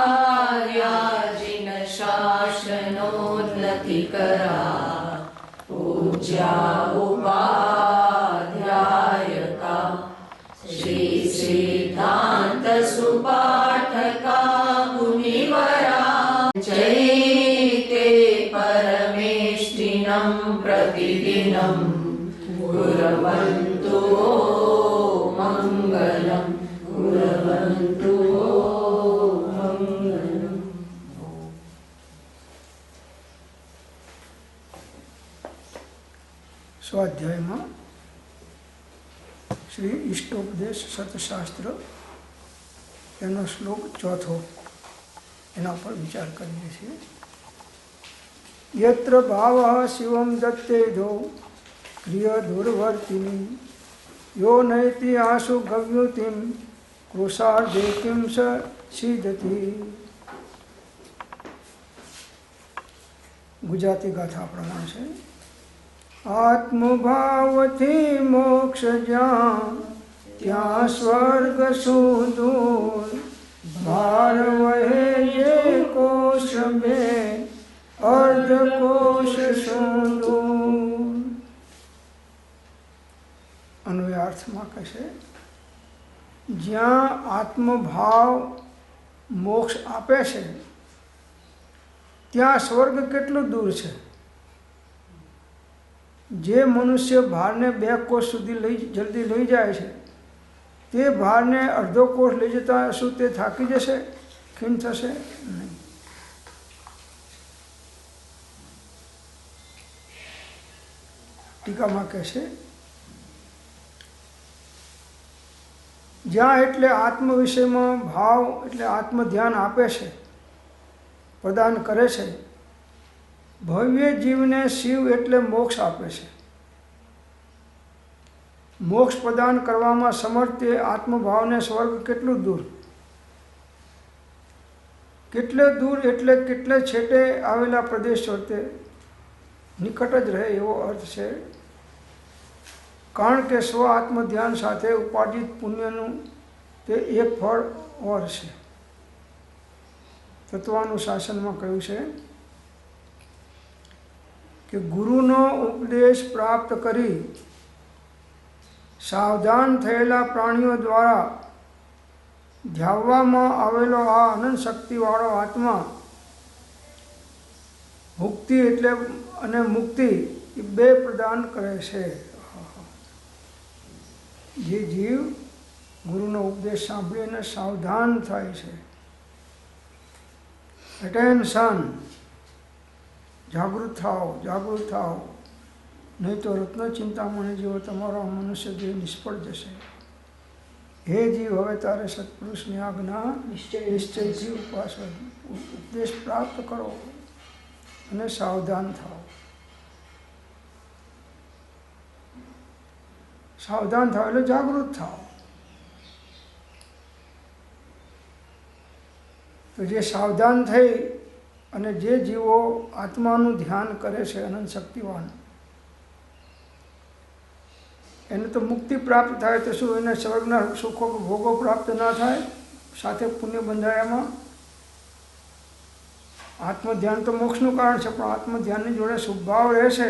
आचार्याजिन शासनोन्नतिकरा पूज्या उपाध्यायका श्री सिद्धान्त सुपाठका मुनिवरा चैते परमेष्टिनं प्रतिदिनं कुर्वन्तु मङ्गलं कुर्वन्तु मङ्गलम्। स्वाध्याय में श्री इष्टोपदेश सतशास्त्र एनो श्लोक चौथो एना पर विचार करिए छे। यत्र भावः शिवं दत्तेधो क्रिय दुर्वर्तिनी यो नैति आशु गव्युतिं क्रोशार्धे किं स सीदति। गुजराती गाथा प्रमाण से आत्मभावथी मोक्ष ज्યાં ત્યાં સ્વર્ગ સુદૂર ભાર વહે જે કોશ બે અર્ધ કોશ સુદૂર। અન્વયાર્થમાં કહેશે જ્યાં આત્મભાવ મોક્ષ આપે છે ત્યાં સ્વર્ગ કેટલું દૂર છે। જે મનુષ્ય ભારને 2 કોષ સુધી જલ્દી લઈ જાય છે તે ભારને અડધો કોષ લઈ જતા શું તે થાકી જશે, ખીણ થશે નહીં। ટીકામાં કહેશે જ્યાં એટલે આત્મ વિષયમાં ભાવ એટલે આત્મ ધ્યાન આપે છે, પ્રદાન કરે છે। ભવ્ય જીવને શિવ એટલે મોક્ષ આપે છે। મોક્ષ પ્રદાન કરવામાં સમર્થ એ આત્મભાવને સ્વર્ગ કેટલું દૂર, કેટલે દૂર એટલે કેટલે છેટે આવેલા પ્રદેશ વર્તે નિકટ જ રહે એવો અર્થ છે। કારણ કે સ્વ આત્મ ધ્યાન સાથે ઉપાર્જિત પુણ્યનું તે એક ફળ ઓર છે। તત્વાનુશાસનમાં કહ્યું છે કે ગુરુનો ઉપદેશ પ્રાપ્ત કરી સાવધાન થયેલા પ્રાણીઓ દ્વારા ધ્યાવવામાં આવેલો આ અનંત શક્તિવાળો આત્મા ભુક્તિ એટલે અને મુક્તિ એ 2 પ્રદાન કરે છે। જે જીવ ગુરુનો ઉપદેશ સાંભળીને સાવધાન થાય છે, એટેન્શન, જાગૃત થાઓ નહીં તો રત્ન ચિંતામણી જેવો તમારો મનુષ્ય દેહ નિષ્ફળ જશે। હે જીવ હવે તારે સત્પુરુષની આજ્ઞા નિશ્ચયથી ઉપદેશ પ્રાપ્ત કરો અને સાવધાન થાઓ। સાવધાન થાઓ એટલે જાગૃત થાઓ। તો જે સાવધાન થઈ અને જે જીવો આત્માનું ધ્યાન કરે છે અનંત શક્તિવાન એને તો મુક્તિ પ્રાપ્ત થાય તો શું એને સ્વર્ગના સુખો ભોગો પ્રાપ્ત ના થાય, સાથે પુણ્ય બંધાયામાં। આત્મધ્યાન તો મોક્ષનું કારણ છે પણ આત્મધ્યાનની જોડે શુભભાવ રહેશે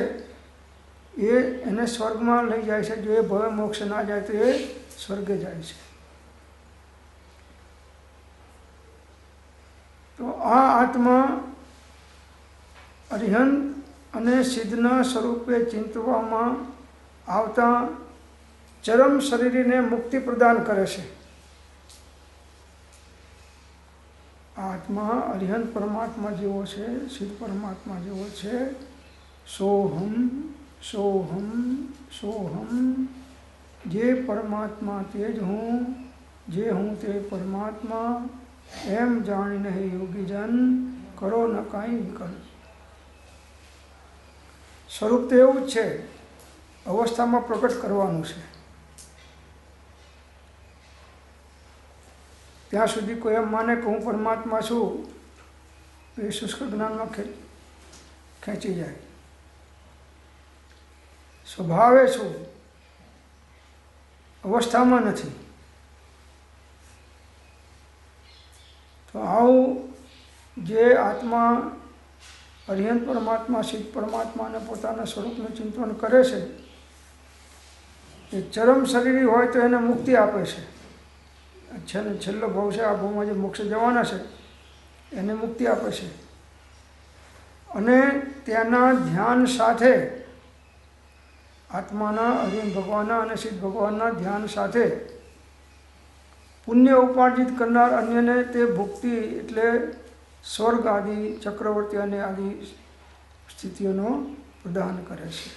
એ એને સ્વર્ગમાં લઈ જાય છે। જો એ ભવે મોક્ષ ના જાય તો એ સ્વર્ગે જાય છે। તો આ આત્મા અરિહંત અને સિદ્ધના સ્વરૂપે ચિંતવામાં આવતા ચરમ શરીરને મુક્તિ પ્રદાન કરે છે। આત્મા અરિહંત પરમાત્મા જેવો છે, સિદ્ધ પરમાત્મા જેવો છે। સોહમ સોહમ સોહમ, જે પરમાત્મા તે જ હું, જે હું તે પરમાત્મા, એમ જાણીને હે યોગીજન કરો ન કાંઈ વિકલ્પ। સ્વરૂપ તો એવું જ છે, અવસ્થામાં પ્રગટ કરવાનું છે। ત્યાં સુધી કોઈ એમ માને કે હું પરમાત્મા છું તો એ શુષ્ક જ્ઞાનમાં ખેંચી જાય। સ્વભાવે છું, અવસ્થામાં નથી। તો આવું જે આત્મા અરિહંત પરમાત્મા સિદ્ધ પરમાત્માને પોતાના સ્વરૂપનું ચિંતન કરે છે એ ચરમ શરીરી હોય તો એને મુક્તિ આપે છે ને છેલ્લો ભાવ છે આ ભાવમાં જે મોક્ષ જવાના છે એને મુક્તિ આપે છે અને ત્યાંના ધ્યાન સાથે આત્માના અરિહંત ભગવાનના અને સિદ્ધ ભગવાનના ધ્યાન સાથે પુણ્ય ઉપાર્જિત કરનાર અન્યને તે ભુક્તિ એટલે સ્વર્ગ આદિ ચક્રવર્તી અને આદિ સ્થિતિઓનો પ્રદાન કરે છે.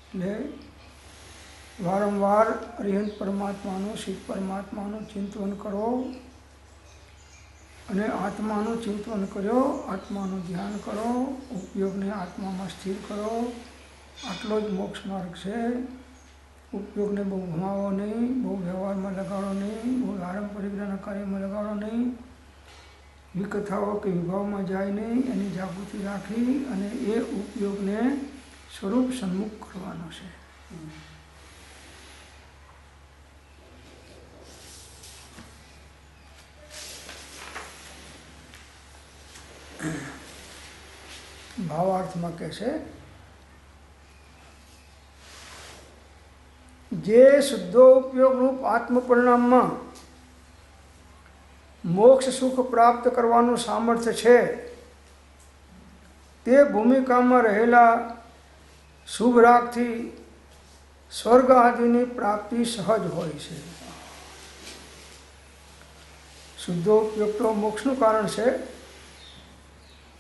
એટલે વારંવાર અરિહંત પરમાત્માનું સિદ્ધ પરમાત્માનું ચિંતન કરો અને આત્માનું ચિંતન કર્યો, આત્માનું ધ્યાન કરો, ઉપયોગને આત્મામાં સ્થિર કરો. આટલો જ મોક્ષ માર્ગ છે. ઉપયોગને બહુ ગુમાવો નહીં, બહુ વ્યવહારમાં લગાડો નહીં, બહુ આરંભ પરિગ્રહના કાર્યમાં લગાડો નહીં, વિકથાઓ કે વિભાવમાં જાય નહીં. એની જાગૃતિ રાખી અને એ ઉપયોગને સ્વરૂપ સન્મુખ કરવાનો છે. ભાવાર્થમાં કહે છે જે શુદ્ધો ઉપયોગ રૂપ આત્મ પરિણામમાં મોક્ષ સુખ પ્રાપ્ત કરવાનું સામર્થ્ય છે તે ભૂમિકામાં રહેલા શુભ રાગથી સ્વર્ગ આદિની પ્રાપ્તિ સહજ હોય છે. શુદ્ધોપયોગ તો મોક્ષનું કારણ છે,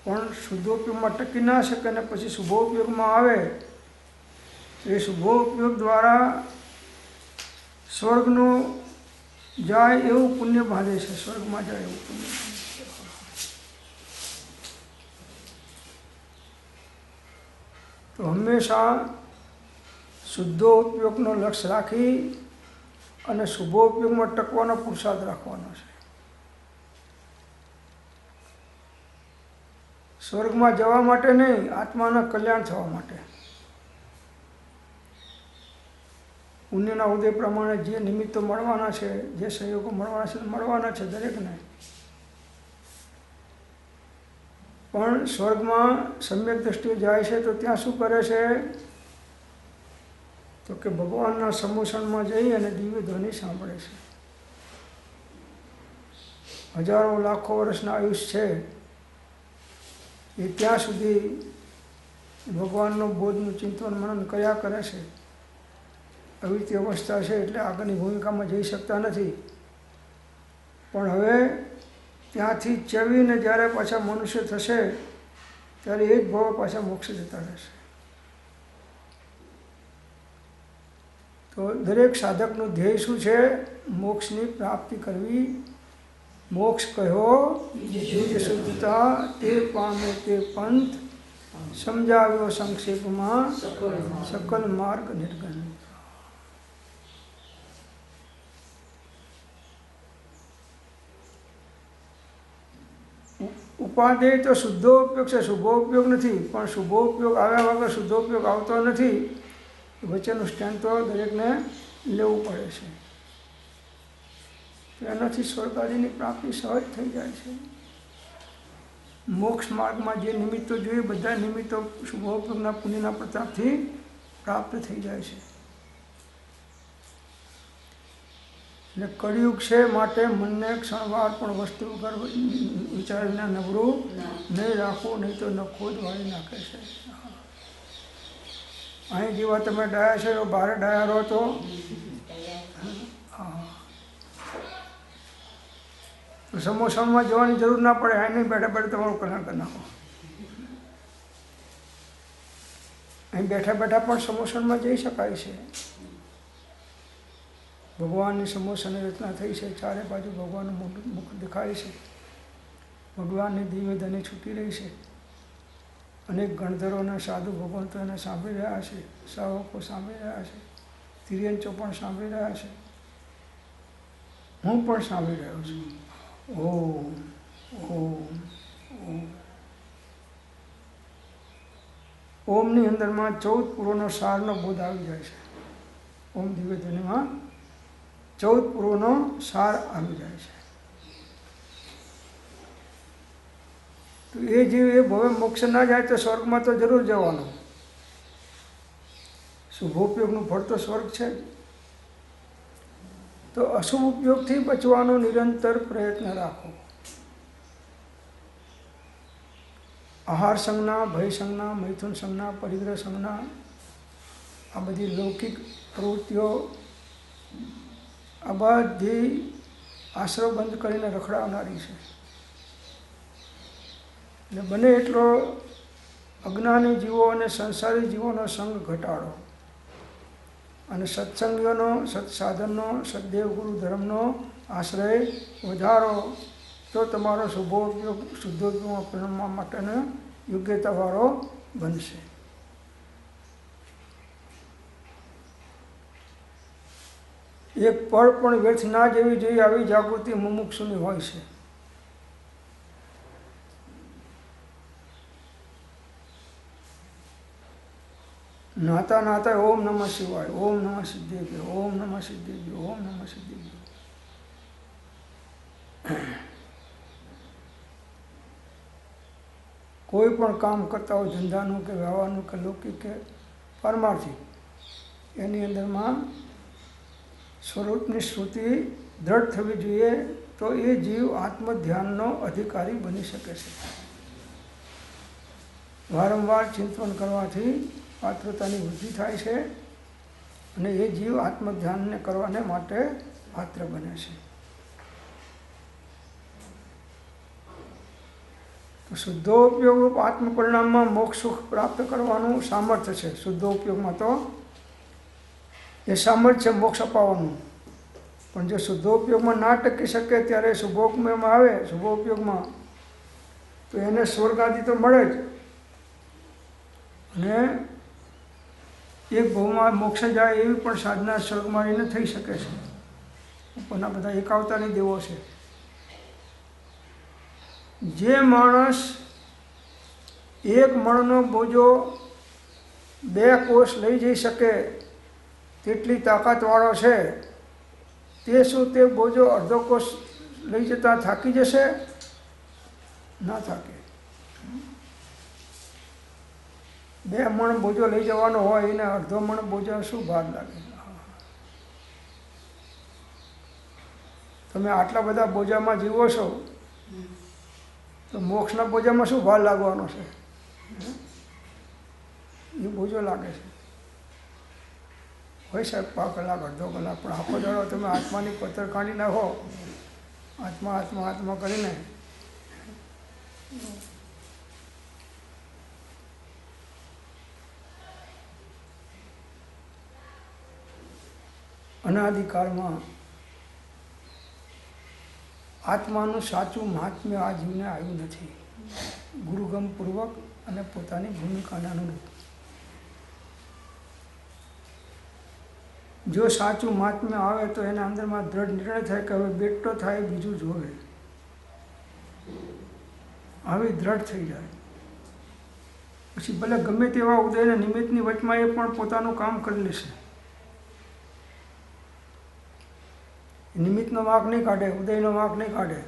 પણ શુદ્ધોપયોગમાં ટકી ના શકે અને પછી શુભોપયોગમાં આવે તો એ શુભોપયોગ દ્વારા સ્વર્ગનું જાય એવું પુણ્ય બાંધે છે, સ્વર્ગમાં જાય એવું પુણ્ય. તો હંમેશા શુદ્ધો ઉપયોગનો લક્ષ્ય રાખી અને શુભોપયોગમાં ટકવાનો પુરુષાર્થ રાખવાનો છે. સ્વર્ગમાં જવા માટે નહીં, આત્માના કલ્યાણ થવા માટે. પુણ્યના ઉદય પ્રમાણે જે નિમિત્તો મળવાના છે, જે સહયોગો મળવાના છે, મળવાના છે દરેકને. પણ સ્વર્ગમાં સમ્યક દ્રષ્ટિએ જાય છે તો ત્યાં શું કરે છે તો કે ભગવાનના સમોષણમાં જઈ અને દિવ્ય ધ્વનિ સાંભળે છે. હજારો લાખો વર્ષના આયુષ્ય છે એ ત્યાં સુધી ભગવાનનો બોધનું ચિંતન મનન કર્યા કરે છે. આવી રીતે અવસ્થા છે એટલે આગળની ભૂમિકામાં જઈ શકતા નથી. પણ હવે ત્યાંથી ચવીને જ્યારે પાછા મનુષ્ય થશે ત્યારે એ જ ભાવ પાછા મોક્ષ જતા રહેશે. તો દરેક સાધકનું ધ્યેય શું છે? મોક્ષની પ્રાપ્તિ કરવી. મોક્ષ કહ્યો નિજ શુદ્ધતા તે પામે તે પંથ, સમજાવ્યો સંક્ષેપમાં સકલ માર્ગ નિર્ગન. ઉપાધ્યેય તો શુદ્ધોપયોગ છે, શુભોપયોગ નથી. પણ શુભોપયોગ આવ્યા વગર શુદ્ધોપયોગ આવતો નથી. વચ્ચેનું સ્ટેન્ડ તો દરેકને લેવું પડે છે. તો એનાથી સ્વર્ગાદિની પ્રાપ્તિ સહજ થઈ જાય છે. મોક્ષ માર્ગમાં જે નિમિત્તો જોઈએ બધા નિમિત્તો શુભોપયોગના પુણ્યના પ્રતાપથી પ્રાપ્ત થઈ જાય છે. એટલે કળિયુગ છે માટે મનને ક્ષણવાર પણ વસ્તુ વગર વિચારીને નબળું નહીં રાખવું, નહીં તો નખો જ વાળી નાખે છે. અહીં જેવા તમે ડાયા છે એવો બહાર ડાયા રહો તો સમોસામાં જવાની જરૂર ના પડે. અહીં નહીં બેઠા બેઠા તમારું કલ્યાણ કરી નાખો. અહીં બેઠા બેઠા પણ સમોસનમાં જઈ શકાય છે. ભગવાનની સમોસાની રચના થઈ છે, ચારે બાજુ ભગવાનનું મુખ દેખાય છે, ભગવાનની દિવ્ય ધ્વનિ છૂટી રહી છે. અનેક ગણધરો અને સાધુ ભગવંતો એને સાંભળી રહ્યા છે, શ્રાવકો સાંભળી રહ્યા છે, તિર્યંચો પણ સાંભળી રહ્યા છે, હું પણ સાંભળી રહ્યો છું. ઓમ ઓમ ઓમ. ઓમની અંદરમાં 14 પૂર્વનો સારનો બોધ આવી જાય છે. ઓમ દિવ્ય ધ્વનિમાં 14 પૂર્વનો સાર આવી જાય છે. તો એ જીવ એ ભવે મોક્ષ ના જાય તો સ્વર્ગમાં તો જરૂર જવાનું. શુભોપયોગનું ફળ તો સ્વર્ગ છે જ. તો અશુભ ઉપયોગથી બચવાનો નિરંતર પ્રયત્ન રાખો. આહાર સંજ્ઞા, ભય સંજ્ઞા, મૈથુન સંજ્ઞા, પરિગ્રહ સંજ્ઞા, આ બધી લૌકિક પ્રવૃત્તિઓ આ બધી આશ્રવ બંધ કરીને રખડાવનારી છે. એટલે બને એટલો અજ્ઞાની જીવો અને સંસારી જીવોનો સંગ ઘટાડો અને સત્સંગીઓનો, સત્સાધનનો, સદદેવગુરુ ધર્મનો આશ્રય વધારો, તો તમારો શુભોપયોગ શુદ્ધોપયોગમાં પરિણમવા માટેનો યોગ્યતાવાળો બનશે. એક પળ પણ વ્યર્થ ના જવી જોઈએ, આવી જાગૃતિ મુમુક્ષુની હોય છે. નાતા નાતા ઓમ નમઃ શિવાય, ઓમ નમઃ સિદ્ધેભ્યો, ઓમ નમઃ સિદ્ધેભ્યો, ઓમ નમઃ સિદ્ધેભ્યો. કોઈ પણ કામ કરતા હોય, ધંધાનું કે વ્યવહારનું કે લૌકિક કે પારમાર્થિક, એની અંદરમાં સ્વરૂપની શ્રુતિ દ્રઢ થવી જોઈએ, તો એ જીવ આત્મધ્યાનનો અધિકારી બની શકે છે. વારંવાર ચિંતન કરવાથી પાત્રતાની વૃદ્ધિ થાય છે અને એ જીવ આત્મધ્યાનને કરવાને માટે પાત્ર બને છે. તો શુદ્ધોપયોગ આત્મપરિણામમાં મોક્ષ સુખ પ્રાપ્ત કરવાનું સામર્થ્ય છે. શુદ્ધોપયોગમાં તો એ સામર્થ્ય મોક્ષ અપાવવાનું. પણ જો શુદ્ધોપયોગમાં ના ટકી શકે ત્યારે શુભોપયોગમાં આવે, શુભોપયોગમાં, તો એને સ્વર્ગ આદિ તો મળે જ, અને એક ભવમાં મોક્ષ જાય એવી પણ સાધના સ્વર્ગમાં એને થઈ શકે છે. ઉપરના બધા એકાવતારી દેવો છે. જે માણસ એક મણનો બોજો 2 કોષ લઈ જઈ શકે તેટલી તાકાતવાળો છે, તે શું તે બોજો અડધો કોષ લઈ જતા થાકી જશે? ના થાકે. 2 મણ બોજો લઈ જવાનો હોય એને અડધો મણ બોજા શું ભાર લાગે? તમે આટલા બધા બોજામાં જીવો છો તો મોક્ષના બોજામાં શું ભાર લાગવાનો છે? એ બોજો લાગે છે. હોય સાહેબ 5 કલાક, અડધો કલાક, પણ આખો દાડો તમે આત્માની પથ્થર કાઢી નાખો, આત્મા આત્મા આત્મા કરીને, અનાદિકાળમાં આત્માનું સાચું મહાત્મ્ય આ જીવને આવ્યું નથી. ગુરુગમ પૂર્વક અને પોતાની ભૂમિકાને અનુરૂપ. જો સાચું મહાત્મ્ય આવે તો એના અંદરમાં દ્રઢ નિર્ણય થાય કે હવે બેટો થાય બીજું જોવે, આવી દ્રઢ થઈ જાય. પછી ભલે ગમે તેવા ઉદયના નિમિત્તની વચમાં એ પણ પોતાનું કામ કરી લેશે. નિમિત્તનો વાંક નહીં કાઢે, ઉદયનો વાંક નહીં કાઢે.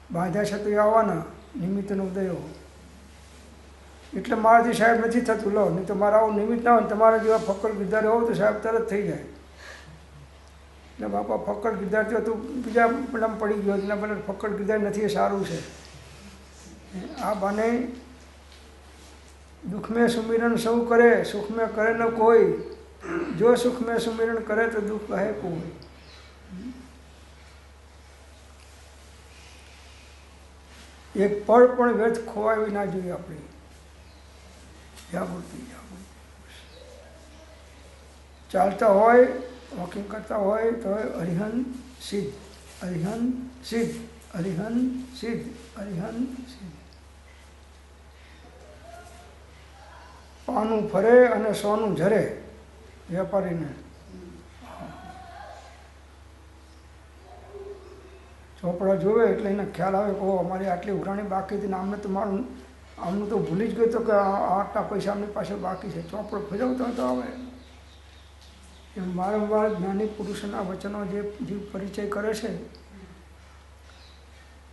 બાધા છે તો એ આવવાના નિમિત્તનો ઉદયો. એટલે મારાથી સાહેબ નથી થતું, લો, નહીં તો મારા આવું નિમિત્ત ના હોય, તમારા જેવા ફક્કડ ગિરધાર હોવ તો સાહેબ તરત થઈ જાય. એટલે બાપા ફક્કડ ગિરધાર થયો તું બીજા પેલામાં પડી ગયો, એટલે પેલા ફક્કડ ગિરધાર નથી, એ સારું છે. આ બાને દુઃખ મેં સુમિરન સૌ કરે, સુખ મેં કરે ન કોઈ. જો સુખ મેં સુમિરન કરે તો દુઃખ કહે કોઈ. એક પળ પણ વ્યર્થ ખોવાવી ના જોઈએ. આપણી જાગૃતિ ચાલતા હોય, વોકિંગ કરતા હોય તો અરિહન સિદ્ધ, અરિહન સિદ્ધ, અરિહન સિદ્ધ, અરિહન સિદ્ધ. પાનું ફરે અને સોનું ઝરે વેપારીને. ચોપડા જોવે એટલે એને ખ્યાલ આવે કે અમારી આટલી ઉઘરાણી બાકી હતી ને આમને તો મારું આમનું તો ભૂલી જ ગયો તો કે આટલા પૈસા આમની પાસે બાકી છે. ચોપડો ફેરવતો તો આવે એમ વારંવાર જ્ઞાની પુરુષોના વચનો જે જીવ પરિચય કરે છે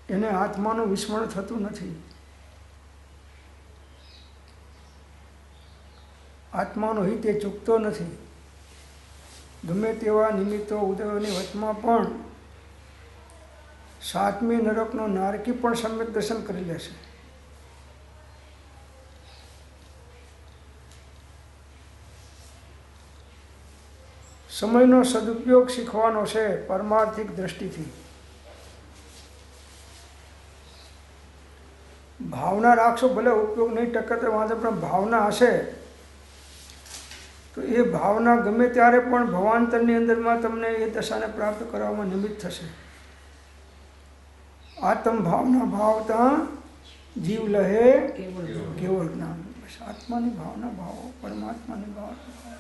એને આત્માનું વિસ્મરણ થતું નથી. આત્માનો હિત એ ચૂકતો નથી. ગમે તેવા નિમિત્તો ઉદયોની વચમાં પણ સાતમી નરકનો નારકી પણ સમ્યક દર્શન કરી લેશે. સમયનો સદુપયોગ શીખવાનો છે પરમાર્થિક દ્રષ્ટિથી. ભાવના રાખશો, ભલે ઉપયોગ નહીં ટકે તો વાંધો, પણ ભાવના હશે તો એ ભાવના ગમે ત્યારે પણ ભવાંતરની અંદરમાં તમને એ દશાને પ્રાપ્ત કરવામાં નિમિત્ત થશે. આત્મ ભાવના ભાવતા જીવ લહે કેવળ જ્ઞાન. બસ આત્માની ભાવના ભાવો, પરમાત્માની ભાવના ભાવો.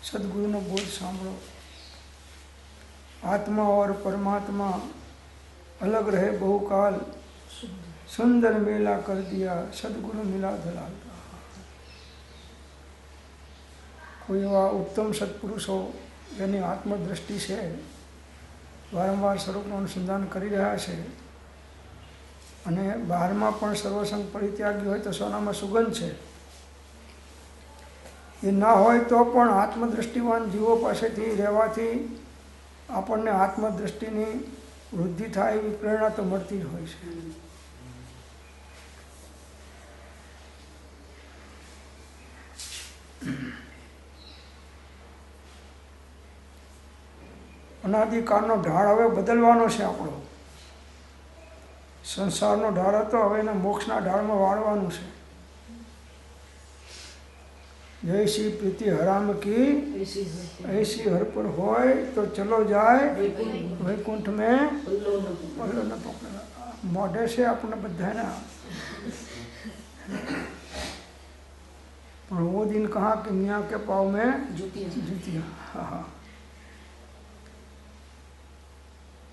સદગુરુનો બોધ સાંભળો. आत्मा और परमात्मा अलग रहे बहुकाल, सुंदर मेला कर दिया सदगुरु मिला दलाल. કોઈ એવા ઉત્તમ સત્પુરુષો જેની આત્મદ્રષ્ટિ છે, વારંવાર સ્વરૂપનું અનુસંધાન કરી રહ્યા છે અને બહારમાં પણ સર્વસંગ પરિત્યાગી હોય તો સોનામાં સુગંધ છે. એ ના હોય તો પણ આત્મદ્રષ્ટિવાન જીવો પાસેથી રહેવાથી આપણને આત્મદ્રષ્ટિની વૃદ્ધિ થાય એવી પ્રેરણા તો મળતી જ હોય છે. અનાદિકાળનો ઢાળ હવે બદલવાનો છે આપણો. સંસારનો ઢાળ હતો, હવે એને મોક્ષના ઢાળમાં વાળવાનું છે. જય શ્રી પ્રીતિ હરામ કી ऐसी हर पर હોય તો ચલો જાય વૈકુંઠ મેં પગલો ન પકડે. મોઢે છે આપણને બધાને, પણ वो दिन कहा कि मियाँ के पाँव में जूतियाँ. હા હા.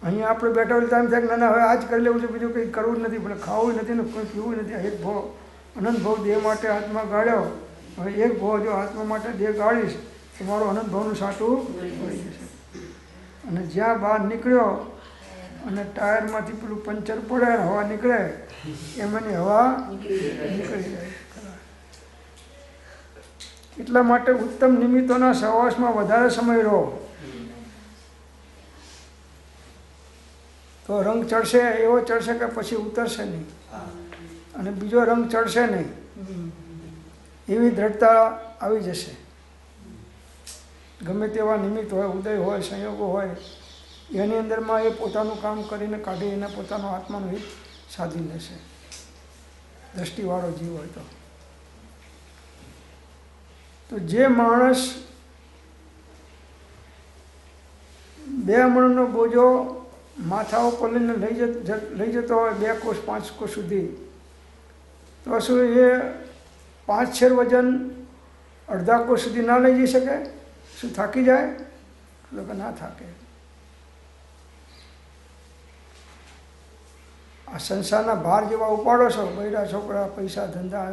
અહીંયા આપણે બેઠા હોય ટાઈમ થાય કે ના હવે આ જ કરી લેવું છે, બીજું કંઈ કરવું જ નથી, પણ ખાવું નથી ને કોઈ પીવું નથી. એક ભાવ અનંત ભાવ દેહ માટે હાથમાં ગાળ્યો, હવે એક ભાવ જો આત્મા માટે દેહ ગાળીશ તો મારું અનંત ભાવનું સાટું પડી જશે. અને જ્યાં બહાર નીકળ્યો અને ટાયરમાંથી પેલું પંચર પડે, હવા નીકળે એમાંની હવા નીકળી જાય. એટલા માટે ઉત્તમ નિમિત્તોના સહવાસમાં વધારે સમય રહો તો રંગ ચડશે, એવો ચડશે કે પછી ઉતરશે નહીં, અને બીજો રંગ ચડશે નહીં, એવી દ્રઢતા આવી જશે. ગમે તેવા નિમિત્ત હોય, ઉદય હોય, સંયોગો હોય, એની અંદરમાં એ પોતાનું કામ કરીને કાઢી એને પોતાનો આત્માનું હિત સાધી લેશે, દ્રષ્ટિવાળો જીવ હોય તો. તો જે માણસ 2 મણનો બોજો માથા ઉપર લઈને લઈ જતો હોય 2 કોસ 5 કોસ સુધી, તો શું એ 5 છેર વજન અડધા કોસ સુધી ના લઈ જઈ શકે? શું થાકી જાય? તો કે ના થાકે. આ સંસારના ભાર જેવા ઉપાડો છો, બૈરા છોકરા, પૈસા, ધંધા,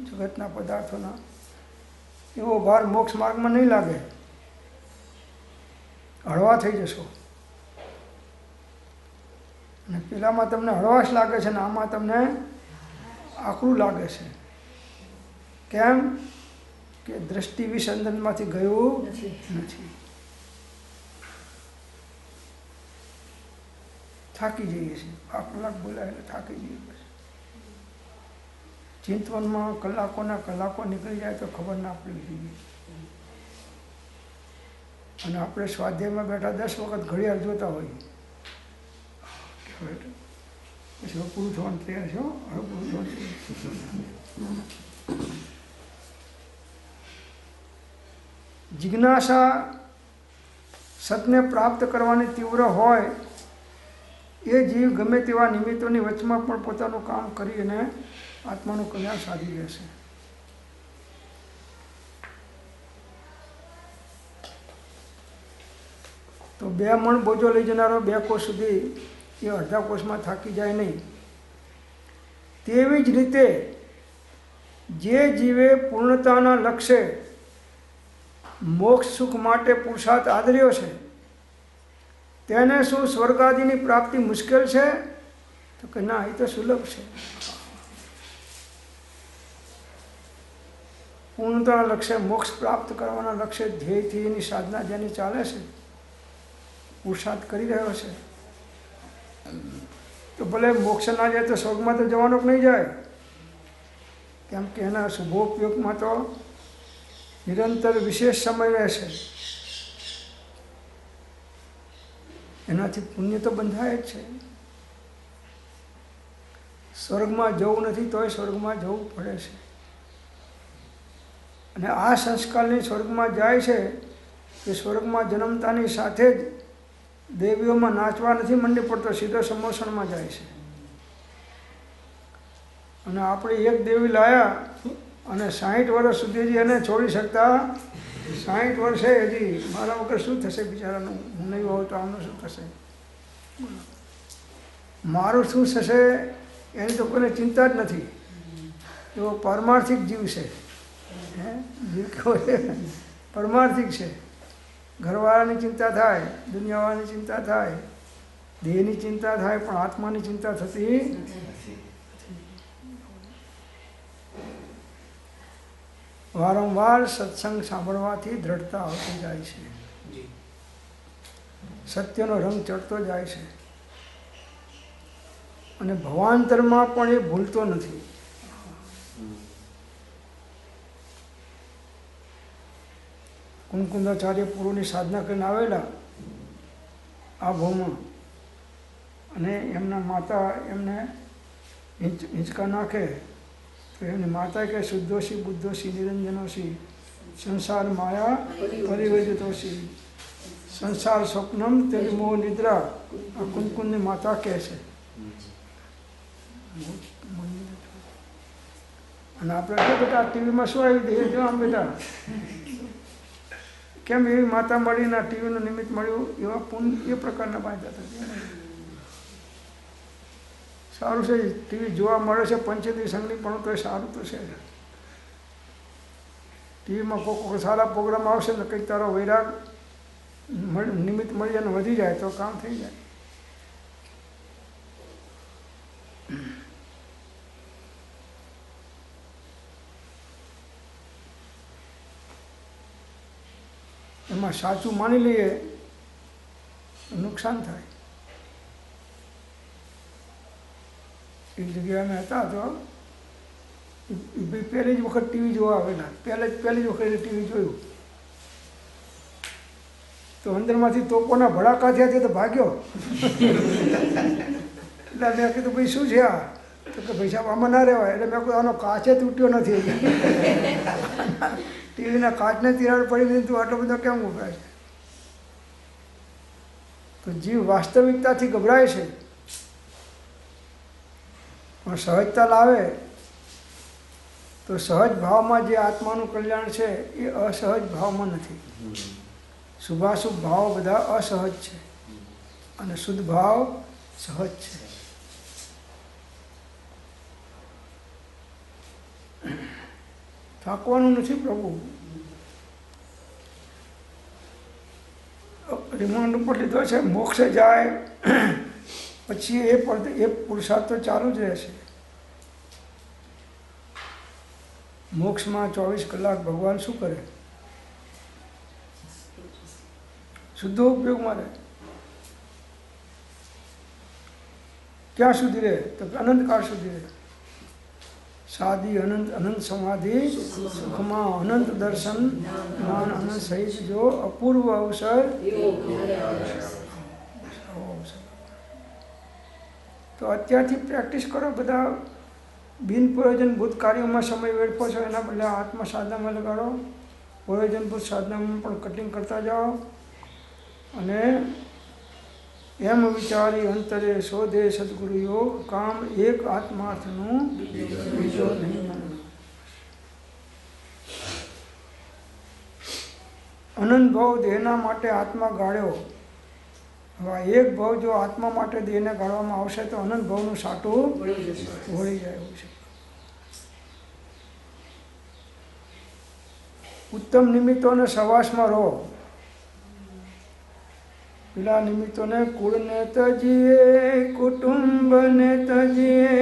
જગતના પદાર્થોના, એવો ભાર મોક્ષ માર્ગમાં નહીં લાગે, હળવા થઈ જશો. અને પેલામાં તમને હળવાશ લાગે છે ને આમાં તમને આકરું લાગે છે. કેમ કે દ્રષ્ટિ વિસંદનમાંથી ગયું નથી. થાકી જઈએ છીએ, 5 કલાક બોલાય એટલે થાકી જઈએ. બસ ચિંતવનમાં કલાકોના કલાકો નીકળી જાય તો ખબર ના પડવી જોઈએ. અને આપણે સ્વાધ્યાયમાં બેઠા 10 વખત ઘડિયાળ જોતા હોઈએ, પછી હવે પૂરું થવાનું તૈયાર છે, હવે પૂરું થવાનું. જિજ્ઞાસા સતને પ્રાપ્ત કરવાની તીવ્ર હોય એ જીવ ગમે તેવા નિમિત્તોની વચમાં પણ પોતાનું કામ કરી અને આત્માનું કલ્યાણ સાધી લેશે. તો 2 મણ બોજો લઈ જનારો 2 કોસ સુધી એ અડધા કોષમાં થાકી જાય નહીં. તેવી જ રીતે જે જીવે પૂર્ણતાના લક્ષ્ય મોક્ષ સુખ માટે પુરુષાર્થ આદર્યો છે, તેને શું સ્વર્ગાદિની પ્રાપ્તિ મુશ્કેલ છે? તો કે ના, એ તો સુલભ છે. પૂર્ણતાના લક્ષ્ય, મોક્ષ પ્રાપ્ત કરવાના લક્ષ્ય ધ્યેયથી એની સાધના જેની ચાલે છે, પુરુષાર્થ કરી રહ્યો છે, તો ભલે મોક્ષ ના જાય તો સ્વર્ગમાં તો જવાનો જ નહીં જાય. કેમ કે એના શુભોપયોગમાં તો નિરંતર વિશેષ સમય રહેશે. એનાથી પુણ્ય તો બંધાય જ છે. સ્વર્ગમાં જવું નથી તોય સ્વર્ગમાં જવું પડે છે. અને આ સંસ્કારની સ્વર્ગમાં જાય છે કે સ્વર્ગમાં જન્મતાની સાથે જ દેવીઓમાં નાચવા નથી મંડી પડતો, સીધો સમોસણમાં જાય છે. અને આપણે એક દેવી લાયા અને 60 વર્ષ સુધી એને છોડી શકતા. 60 વર્ષે હજી મારા વગર શું થશે બિચારાનું? હું નહીં હોઉં તો આમનું શું થશે? મારું શું થશે એની તો કોઈને ચિંતા જ નથી. એવો પારમાર્થિક જીવ છે. જીવ કેવો છે? પરમાર્થિક છે. ઘરવાળાની ચિંતા થાય, દુનિયાવાળાની ચિંતા થાય, દેહની ચિંતા થાય, પણ આત્માની ચિંતા થતી. વારંવાર સત્સંગ સાંભળવાથી દ્રઢતા આવતી જાય છે, સત્યનો રંગ ચડતો જાય છે, અને ભવાંતરમાં પણ એ ભૂલતો નથી. કુમકુંદાચાર્ય પૂર્વની સાધના કરીને આવેલા આ ભાવમાં, અને એમના માતા એમને હિંચકા નાખે તો એમની માતા કહે શુદ્ધોશી બુદ્ધોશી નિરંજનોશી સંસાર માયા પરિવર્તિતોશી સંસાર સ્વપ્નમ તેજમો નિદ્રા. આ કુમકુંદની માતા કહે છે. અને આપણે કહે બેટા ટીવીમાં શું આવી દઈએ જો આમ બેટા, કેમ એવી માતા મળીને ટીવીનું નિમિત્ત મળ્યું, એવા પુણ્ય એ પ્રકારના બાંધા થતા. સારું છે ટીવી જોવા મળે છે પંચેન્દ્રિય સંગની, પણ તો એ સારું તો છે. ટીવીમાં કોઈ સારા પ્રોગ્રામ આવશે ને કંઈક તારો વૈરાગ નિમિત્ત મળી અને વધી જાય તો કામ થઈ જાય. એમાં સાચું માની લઈએ તો નુકસાન થાય. એક જગ્યાએ અમે હતા તો પહેલી જ વખત ટીવી જોવા આવેલા, પહેલી જ વખત ટીવી જોયું તો અંદરમાંથી તોપોના ભડાકા થયા તો ભાગ્યો. એટલે મેં કીધું ભાઈ શું છે આ? તો કે ભાઈ સાહેબ આમાં ના રહેવાય. એટલે મેં કહ્યું આનો કાચે તૂટ્યો નથી, ટીવીના કાચને તિરાડ પડી નથી, તું આટલો બધો કેમ ઉભરાય છે? તો જીવ વાસ્તવિકતાથી ગભરાય છે, પણ સહજતા લાવે તો સહજ ભાવમાં જે આત્માનું કલ્યાણ છે એ અસહજ ભાવમાં નથી. શુભાશુભ ભાવ બધા અસહજ છે અને શુદ્ધ ભાવ સહજ છે. થાકવાનું નથી પ્રભુ. રિમાન્ડ ઉપર લીધો છે, મોક્ષે જાય પછી એ પુરુષાર્થ તો ચાલુ જ રહેશે. મોક્ષમાં 24 કલાક ભગવાન શું કરે? શુદ્ધ ઉપયોગમાં રહે. ક્યાં સુધી રહે? તો અનંતકાળ સુધી રહે. સાદી અનંત અનંત સમાધિ સુખમાં અનંત દર્શન જ્ઞાન અનંત સહિત જો અપૂર્વ અવસર. તો અત્યારથી પ્રેક્ટિસ કરો. બધા બિનપ્રયોજનભૂત કાર્યોમાં સમય વેડફો છો, એના બદલે આત્મ સાધનામાં લગાડો. પ્રયોજનભૂત સાધનામાં પણ કટિંગ કરતા જાઓ અને એમ વિચારી અંતરે શોધે સદગુરુ યોગ કામ એક આત્માર્થનું બીજો નહીં માનો. અનંત ભાવ દેહના માટે આત્મા ગાળ્યો. હવે એક ભાવ જો આત્મા માટે દેહને ગાળવામાં આવશે તો અનંત ભાવનું સાટું વળી જાય એવું છે. ઉત્તમ નિમિત્તોને સવાસમાં રહો. પેલા નિમિત્તોને કુળને તજીએ, કુટુંબને તજીએ,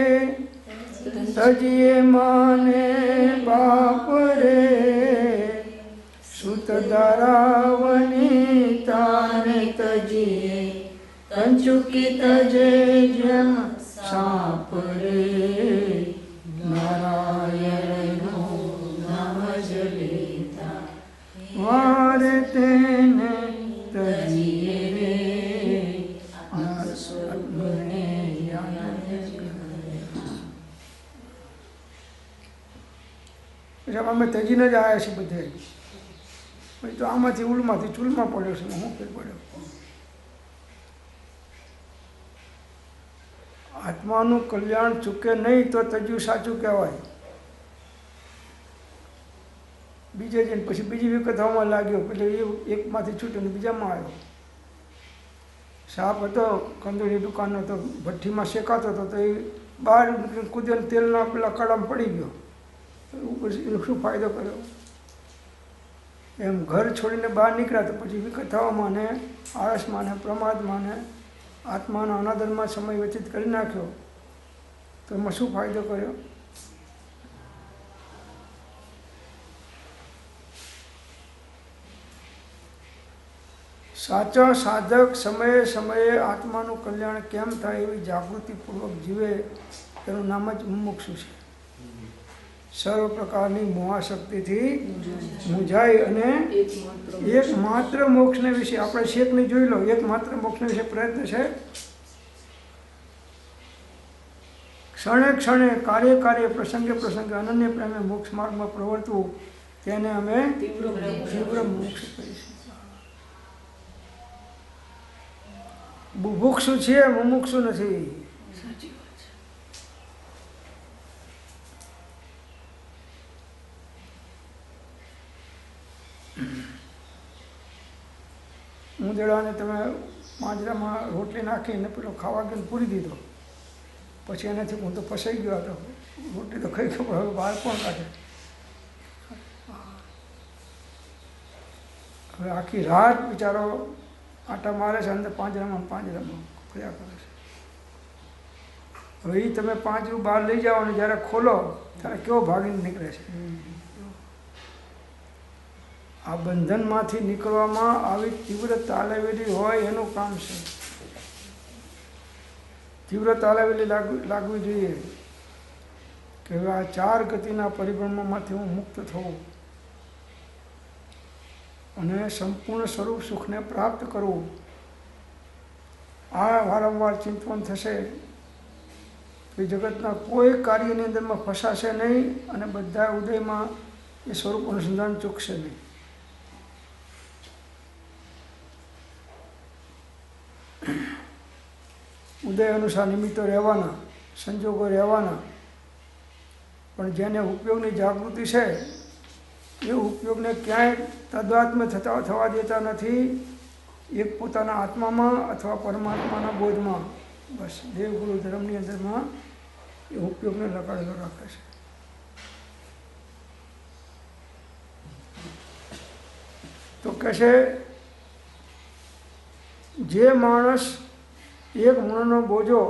તજીએ માને બાપ રે, સુત દારાવનિતાને તજીએ, કંચુકી તજે જેમ સાપ રે, નારાયણનું નામ જ લેતા વારે તેને તજીએ રે, સદગુણે આનંદ કરે. અમે તજીને જ આવ્યા છીએ બધે. પછી તો આમાંથી ઉલમાંથી ચૂલમાં પડ્યો છે. હું ફેર પડ્યો. આત્માનું કલ્યાણ ચૂકે નહીં તો તજ્યું સાચું કહેવાય. બીજે જઈને પછી બીજી વિકત થવામાં લાગ્યો, પછી એ એકમાંથી છૂટીને બીજામાં આવ્યો. સાપ હતો, કંદોરી દુકાનનો, તો ભઠ્ઠીમાં શેકાતો હતો, તો એ બહાર કૂદ્યો તેલના પેલા કડામાં પડી ગયો. પછી શું ફાયદો કર્યો? એમ ઘર છોડીને બહાર નીકળ્યા તો પછી વિકત થવામાં ને આળસમાં ને પ્રમાદમાં ને આત્માના અનાદરમાં સમય વ્યતીત કરી નાખ્યો, તો એમાં શું ફાયદો કર્યો? સાચા સાધક સમયે સમયે આત્માનું કલ્યાણ કેમ થાય એવી જાગૃતિપૂર્વક જીવે, તેનું નામ જ મુમુક્ષુ છે. સર્વ પ્રકારની મોહાશક્તિથી મૂંઝાય અને એકમાત્ર મોક્ષને વિશે, આપણે શેકને જોઈ લો, એકમાત્ર મોક્ષને વિશે પ્રયત્ન છે. ક્ષણે ક્ષણે કાર્ય કાર્ય પ્રસંગે પ્રસંગે અનન્ય પ્રેમે મોક્ષ માર્ગમાં પ્રવર્તવું, તેને અમે તીવ્ર મોક્ષ કહીશું. બુભુક્ષુ છીએ, મુમુક્ષુ નથી. ઊંધેડાને તમે પાંજરામાં રોટલી નાખીને પેલો ખાવા ગયો પૂરી દીધો, પછી એનાથી હું તો ફસાઈ ગયો હતો. રોટલી તો ખાઈ ગયો, હવે બહાર કોણ કાઢે? હવે આખી રાત બિચારો આટા મારે છે અંદર પાંજરામાં ફર્યા કરે છે. હવે એ તમે પાંજરું બહાર લઈ જાઓ અને જ્યારે ખોલો ત્યારે કેવો ભાગીને નીકળે છે. આ બંધનમાંથી નીકળવામાં આવી તીવ્ર તાલાવેલી હોય એનું કામ છે. તીવ્ર તાલાવેલી લાગવી જોઈએ કે હવે આ ચાર ગતિના પરિભ્રમણમાંથી હું મુક્ત થવું અને સંપૂર્ણ સ્વરૂપ સુખને પ્રાપ્ત કરવું. આ વારંવાર ચિંતન થશે તો જગતના કોઈ કાર્યની અંદરમાં ફસાશે નહીં અને બધા ઉદયમાં એ સ્વરૂપ અનુસંધાન ચૂકશે નહીં. ઉદય અનુસાર નિમિત્તો રહેવાના, સંજોગો રહેવાના, પણ જેને ઉપયોગની જાગૃતિ છે એ ઉપયોગને ક્યાંય તદ્વાત્મ થવા દેતા નથી. એક પોતાના આત્મામાં અથવા પરમાત્માના બોધમાં, બસ દેવગુરુ ધર્મની અંદરમાં એ ઉપયોગને લગાડેલો રાખે છે. તો કહેશે જે માણસ એક મણનો બોજો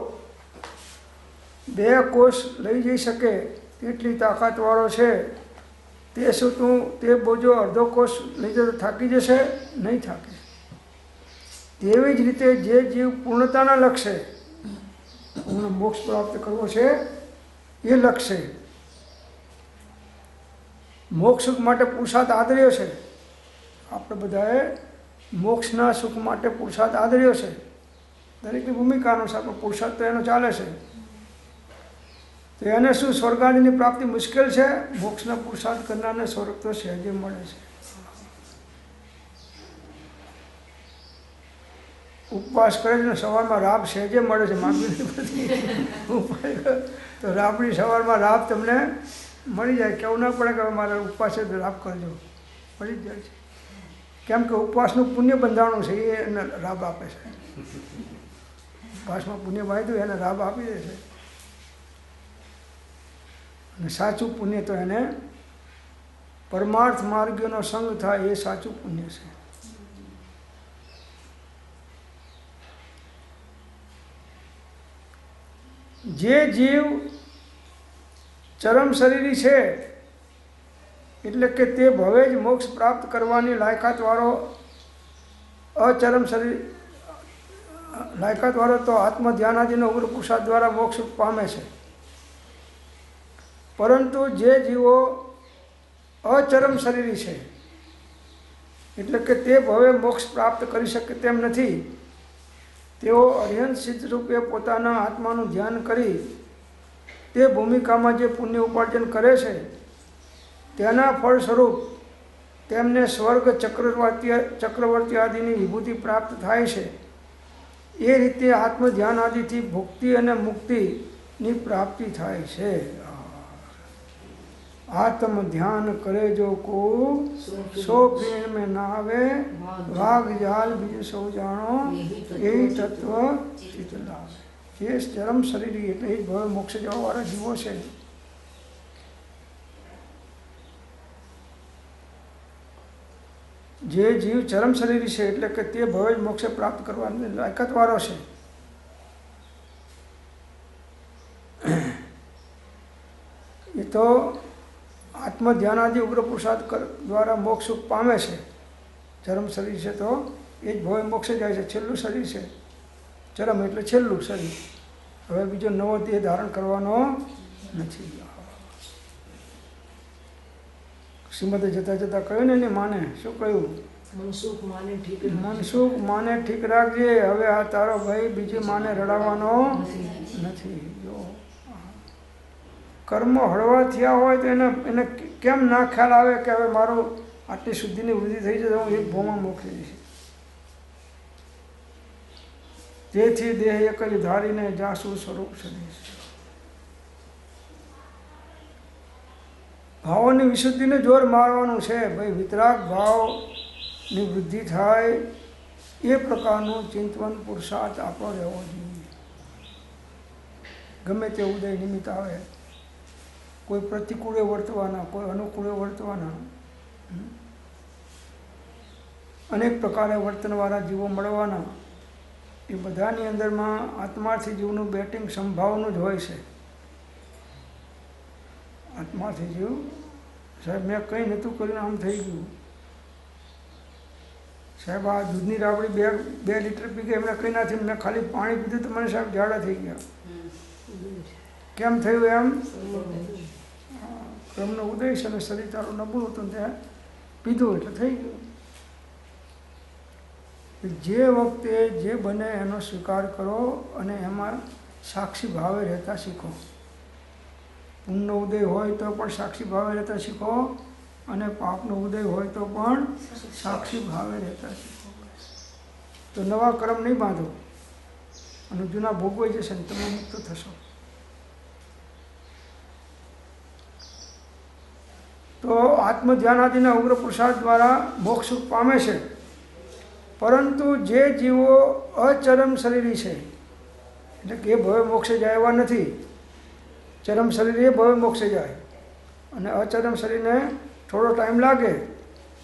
2 કોષ લઈ જઈ શકે તેટલી તાકાતવાળો છે, તે શું તું તે બોજો અડધો કોષ લઈ જતો થાકી જશે? નહીં થાકે. તેવી જ રીતે જે જીવ પૂર્ણતાના લક્ષ્ય, પૂર્ણ મોક્ષ પ્રાપ્ત કરવો છે એ લક્ષ્ય, મોક્ષ સુખ માટે પુરુષાર્થ આદર્યો છે. આપણે બધાએ મોક્ષના સુખ માટે પુરુષાર્થ આદર્યો છે. દરેકની ભૂમિકા અનુસાર પુરુષાર્થ તો એનો ચાલે છે. તો એને શું સ્વર્ગાદિની પ્રાપ્તિ મુશ્કેલ છે? મોક્ષના પુરુષાર્થ કરનારને સ્વર્ગ તો સહેજે મળે છે. ઉપવાસ કરે છે ને સવારમાં રાબ સહેજે મળે છે, માગવી નથી પડતી. તો રાબની સવારમાં રાબ તમને મળી જાય. કેવું ના પડે કે મારે ઉપવાસ છે તો રાબ કરજો, મળી જ જાય છે. કેમ કે ઉપવાસનું પુણ્ય બંધાણું છે, એ એને રાબ આપે છે. ઉપવાસમાં પુણ્ય બાંધ્યું એને રાબ આપી દે છે. અને સાચું પુણ્ય તો એને પરમાર્થ માર્ગીઓનો સંગ થાય એ સાચું પુણ્ય છે. જે જીવ ચરમ શરીરી છે એટલે કે તે ભવે જ મોક્ષ પ્રાપ્ત કરવાની લાયકાતવાળો અચરમ શરીર લાયકાતવાળો તો આત્મ ધ્યાન આદિનો ઉગ્ર પુરુષાર્થ દ્વારા મોક્ષ પામે છે. પરંતુ જે જીવો અચરમ શરીરી છે એટલે કે તે ભવે મોક્ષ પ્રાપ્ત કરી શકે તેમ નથી, તેઓ અર્યંત સિદ્ધ રૂપે પોતાના આત્માનું ધ્યાન કરી તે ભૂમિકામાં જે પુણ્ય ઉપાર્જન કરે છે તેના ફળ સ્વરૂપ તેમને સ્વર્ગ ચક્રવર્તી આદિની વિભૂતિ પ્રાપ્ત થાય છે. એ રીતે આત્મ ધ્યાન આદિથી ભુક્તિ અને મુક્તિની પ્રાપ્તિ થાય છે. આત્મ ધ્યાન કરે જો કો સો પ્રેમ में ना आवे वाग जाल बीज सौ जानो यही तत्व चित लावे. જે ચરમ શરીરી એટલે એ ભવે મોક્ષ જવાવાળા જીવો છે જે જીવ ચરમ શરીરી છે એટલે કે તે ભવે જ મોક્ષ પ્રાપ્ત કરવાની લાયકાતવાળો છે. એ તો આત્મ ધ્યાનાદિ ઉગ્ર પુરુષાર્થ દ્વારા મોક્ષ પામે છે. ચરમ શરીર છે તો એ જ ભવે મોક્ષ જાય છે. છેલ્લું શરીર છે ચરમ એટલે છેલ્લું શરીર, હવે બીજો નવો દેહ ધારણ કરવાનો નથી. શ્રીમદે જતા જતા કહ્યું ને એની માને શું કહ્યું? મનસુખ માને ઠીક રાખજે, હવે આ તારો ભાઈ બીજી માને રડાવવાનો નથી. જો કર્મ હળવા થયા હોય તો એને કેમ ના ખ્યાલ આવે કે હવે મારું આટલી શુદ્ધિની વૃદ્ધિ થઈ જશે, હું એક ભોમાં મોકલી દઈશ. તેથી દેહ એક જ ધારીને જાસુ સ્વરૂપ સદીશ. ભાવોની વિશુદ્ધિને જોર મારવાનું છે ભાઈ. વિતરાગ ભાવની વૃદ્ધિ થાય એ પ્રકારનું ચિંતન પુરુષાર્થ આપણો રહેવો જોઈએ. ગમે તે ઉદય નિમિત્ત આવે, કોઈ પ્રતિકૂળે વર્તવાના, કોઈ અનુકૂળે વર્તવાના, અનેક પ્રકારે વર્તનવાળા જીવો મળવાના. એ બધાની અંદરમાં આત્માર્થી જીવનું બેટિંગ સંભાવનું જ હોય છે. આત્માથી જીવ સાહેબ મેં કંઈ નહોતું કર્યું આમ થઈ ગયું, સાહેબ આ દૂધની રાબડી 2 લીટર પી ગઈ, એમને કંઈ ના થયું, મેં ખાલી પાણી પીધું તો મને સાહેબ ઝાડા થઈ ગયા. કેમ થયું? એમ ક્રમનો ઉદય છે અને શરીર તારું નબળું હતું ત્યાં પીધું એટલે થઈ ગયું. જે વખતે જે બને એનો સ્વીકાર કરો અને એમાં સાક્ષી ભાવે રહેતા શીખો. પુણ્યનો ઉદય હોય તો પણ સાક્ષી ભાવે રહેતા શીખો અને પાપનો ઉદય હોય તો પણ સાક્ષી ભાવે રહેતા શીખો. તો નવા કર્મ નહીં બાંધો અને જૂના ભોગવાઈ જશે ને તમે મુક્ત થશો. તો આત્મ ધ્યાન આદિના ઉગ્ર પુરુષાર્થ દ્વારા મોક્ષ પામે છે. પરંતુ જે જીવો અચરમ શરીરી છે એટલે કે એ ભવે મોક્ષે જાય એવા નથી. ચરમ શરીર એ ભવે મોક્ષે જાય અને અચરમ શરીરને થોડો ટાઈમ લાગે,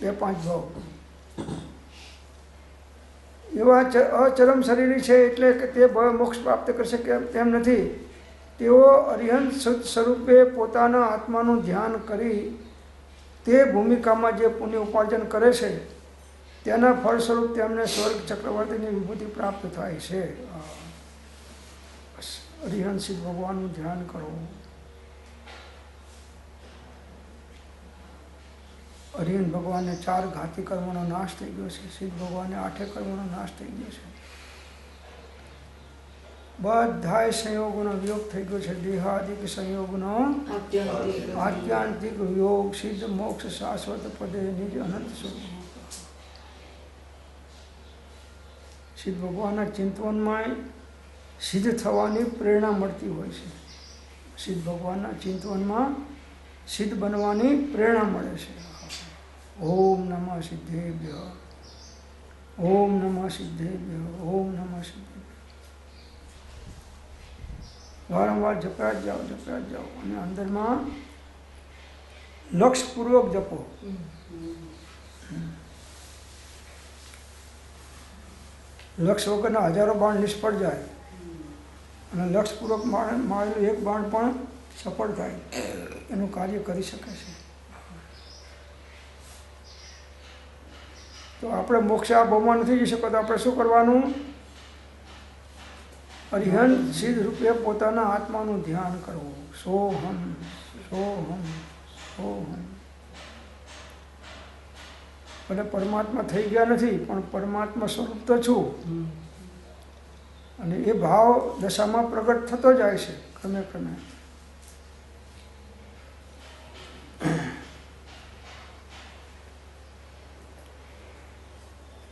2-5 ભાવ. એવા અચરમ શરીરી છે એટલે કે તે ભવે મોક્ષ પ્રાપ્ત કરશે તેમ નથી. તેઓ અરિહંત સ્વરૂપે પોતાના આત્માનું ધ્યાન કરી તે ભૂમિકામાં જે પુણ્ય ઉપાર્જન કરે છે તેના ફળ સ્વરૂપ તેમને સ્વર્ગ ચક્રવર્તીની વિભૂતિ પ્રાપ્ત થાય છે. અરિહંત સિદ્ધ ભગવાનનું ધ્યાન કરો. અરિહંત ભગવાનને 4 ઘાતી કર્મોનો નાશ થઈ ગયો છે. સિદ્ધ ભગવાનને 8 કર્મોનો નાશ થઈ ગયો છે. બધાય સંયોગોનો વિયોગ થઈ ગયો છે. દેહાદિક સંયોગનો આત્યાંતિક વિયોગ, સિદ્ધ મોક્ષ શાશ્વત પદે નિજ અનંત સ્વરૂપ. સિદ્ધ ભગવાનના ચિંતવનમાં સિદ્ધ થવાની પ્રેરણા મળતી હોય છે. સિદ્ધ ભગવાનના ચિંતવનમાં સિદ્ધ બનવાની પ્રેરણા મળે છે. ઓમ નમઃ સિદ્ધેભ્ય, ઓમ નમઃ સિદ્ધેભ્ય, ઓમ નમઃ સિદ્ધેભ્ય. વારંવાર જપ્યા જ જાઓ અને અંદરમાં લક્ષપૂર્વક જપો. લક્ષ વગરના હજારો બાણ નિષ્ફળ જાય અને લક્ષપૂર્વક મારેલું એક બાણ પણ સફળ થાય, એનું કાર્ય કરી શકે છે. તો આપણે મોક્ષ આ ભાવમાં નથી જઈ શકો તો આપણે શું કરવાનું? અરિહંત સિદ્ધ રૂપે પોતાના આત્માનું ધ્યાન કરવું. સોહમ સોહમ સોહમ. ભલે પરમાત્મા થઈ ગયા નથી પણ પરમાત્મા સ્વરૂપ તો છું, અને એ ભાવ દશામાં પ્રગટ થતો જાય છે ક્રમે ક્રમે.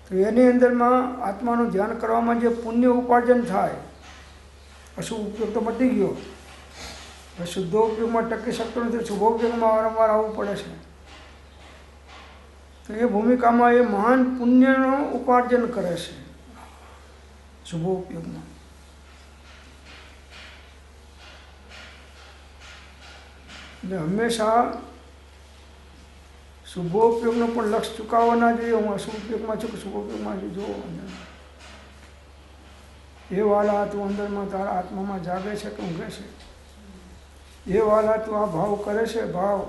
તો એની અંદરમાં આત્માનું ધ્યાન કરવામાં જે પુણ્ય ઉપાર્જન થાય, અશુભ ઉપયોગ તો મટી ગયો, શુદ્ધ ઉપયોગમાં ટકી શકતો નથી, શુભ ઉપયોગમાં વારંવાર આવવું પડે છે. તો એ ભૂમિકામાં એ મહાન પુણ્યનું ઉપાર્જન કરે છે શુભ ઉપયોગમાં. એટલે હંમેશા શુભ ઉપયોગનો પણ લક્ષ ચૂકાવવા ના જોઈએ. હું અશુભ ઉપયોગમાં છું કે શુભ ઉપયોગમાં છું, જો એ વાલા તું અંદરમાં તારા આત્મામાં જાગે છે કે ઊંઘે છે? એ વાલા તું આ ભાવ કરે છે, ભાવ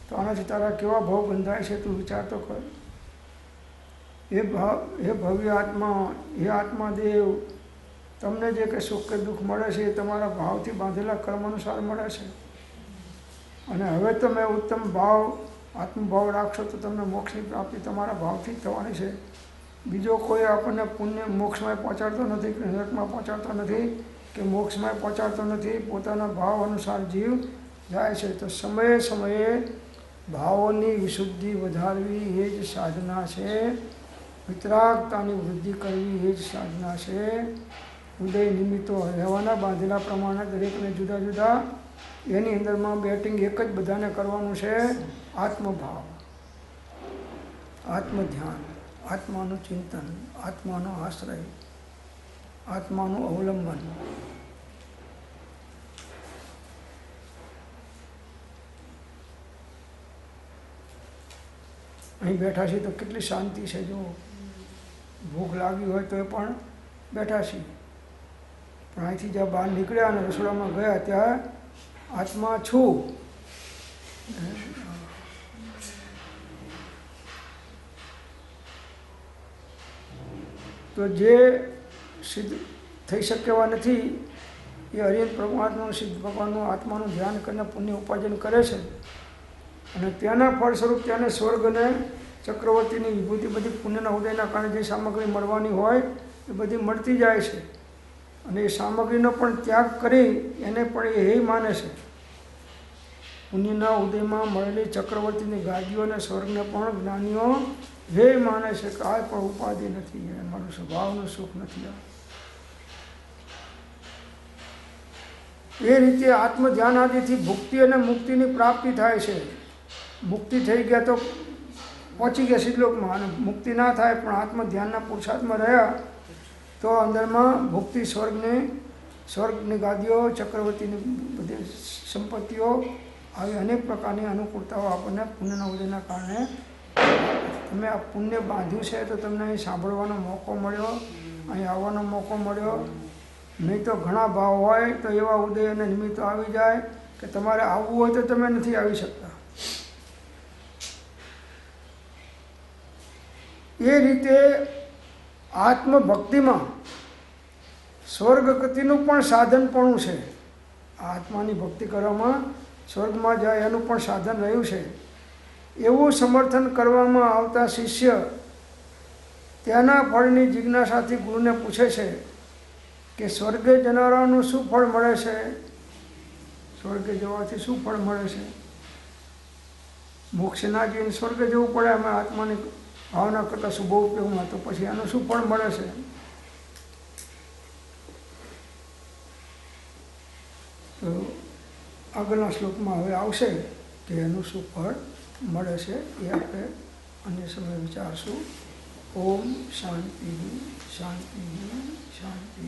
તો આનાથી તારા કેવા ભાવ બંધાય છે તું વિચાર તો કર. એ ભાવ, એ ભવ્ય આત્મા, એ આત્માદેવ તમને જે કે સુખ કે દુઃખ મળે છે એ તમારા ભાવથી બાંધેલા કર્મ અનુસાર મળે છે. અને હવે તમે ઉત્તમ ભાવ, આત્મભાવ રાખશો તો તમને મોક્ષની પ્રાપ્તિ તમારા ભાવથી જ થવાની છે. બીજો કોઈ આપણને પુણ્ય મોક્ષમાં પહોંચાડતો નથી કે નરકમાં પહોંચાડતો નથી કે મોક્ષમાં પહોંચાડતો નથી. પોતાના ભાવ અનુસાર જીવ જાય છે. તો સમયે સમયે ભાવોની વિશુદ્ધિ વધારવી એ જ સાધના છે. વિતરાગતાની વૃદ્ધિ કરવી એ જ સાધના છે. ઉદય નિમિત્તો રહેવાના બાંધેલા પ્રમાણે દરેકને જુદા જુદા એની અંદરમાં બેટિંગ એક જ બધાને કરવાનું છે. આત્મભાવ, આત્મધ્યાન, આત્માનું ચિંતન, આત્માનો આશ્રય, આત્માનું અવલંબન. અહીં બેઠા છીએ તો કેટલી શાંતિ છે. જો ભૂખ લાગી હોય તો એ પણ બેઠા છીએ, પણ અહીંથી જ્યાં બહાર નીકળ્યા અને રસોડામાં ગયા ત્યાં આત્મા છું. તો જે સિદ્ધ થઈ શકે એવા નથી એ હરિહર પરમાત્માનું સિદ્ધ ભગવાનનું આત્માનું ધ્યાન કરીને પુણ્ય ઉપાર્જન કરે છે, અને ત્યાંના ફળ સ્વરૂપ ત્યાંને સ્વર્ગ અને ચક્રવર્તીની વિભૂતિ બધી પુણ્યના ઉદયના કારણે જે સામગ્રી મળવાની હોય એ બધી મળતી જાય છે. અને એ સામગ્રીનો પણ ત્યાગ કરી એને પણ એ માને છે. પુણ્યના ઉદયમાં મળેલી ચક્રવર્તીની ગાદીઓ અને સ્વર્ગને પણ જ્ઞાનીઓ હે માને છે કે આ પણ ઉપાધિ નથી, મારું સ્વભાવનું સુખ નથી. એ રીતે આત્મધ્યાન આદિથી ભુક્તિ અને મુક્તિની પ્રાપ્તિ થાય છે. મુક્તિ થઈ ગયા તો પહોંચી ગયા સિદ્ધલોકમાં, અને મુક્તિ ના થાય પણ આત્મધ્યાનના પુરુષાર્થમાં રહ્યા તો અંદરમાં ભુક્તિ, સ્વર્ગની ગાદીઓ, ચક્રવર્તીની બધી સંપત્તિઓ, આવી અનેક પ્રકારની અનુકૂળતાઓ આપણને પુણ્યના ઉદયના કારણે. તમે આ પુણ્ય બાંધ્યું છે તો તમને અહીં સાંભળવાનો મોકો મળ્યો, અહીં આવવાનો મોકો મળ્યો. નહીં તો ઘણા ભાવ હોય તો એવા ઉદય અને નિમિત્તો આવી જાય કે તમારે આવવું હોય તો તમે નથી આવી શકતા. એ રીતે આત્મભક્તિમાં સ્વર્ગ ગતિનું પણ સાધનપણું છે. આત્માની ભક્તિ કરવામાં સ્વર્ગમાં જાય એનું પણ સાધન રહ્યું છે. એવું સમર્થન કરવામાં આવતા શિષ્ય ત્યાંના ફળની જિજ્ઞાસાથી ગુરુને પૂછે છે કે સ્વર્ગે જનારાનું શું ફળ મળે છે? સ્વર્ગે જવાથી શું ફળ મળે છે? મોક્ષ ના જઈને સ્વર્ગે જવું પડે અમે આત્માની ભાવના કરતાં શુભ ઉપયોગમાં, તો પછી આનું શું ફળ મળે છે? તો આગળના શ્લોકમાં હવે આવશે કે એનું શું ફળ મળે છે એ આપણે અન્ય સમયે વિચારશું. ઓમ શાંતિ શાંતિ શાંતિ.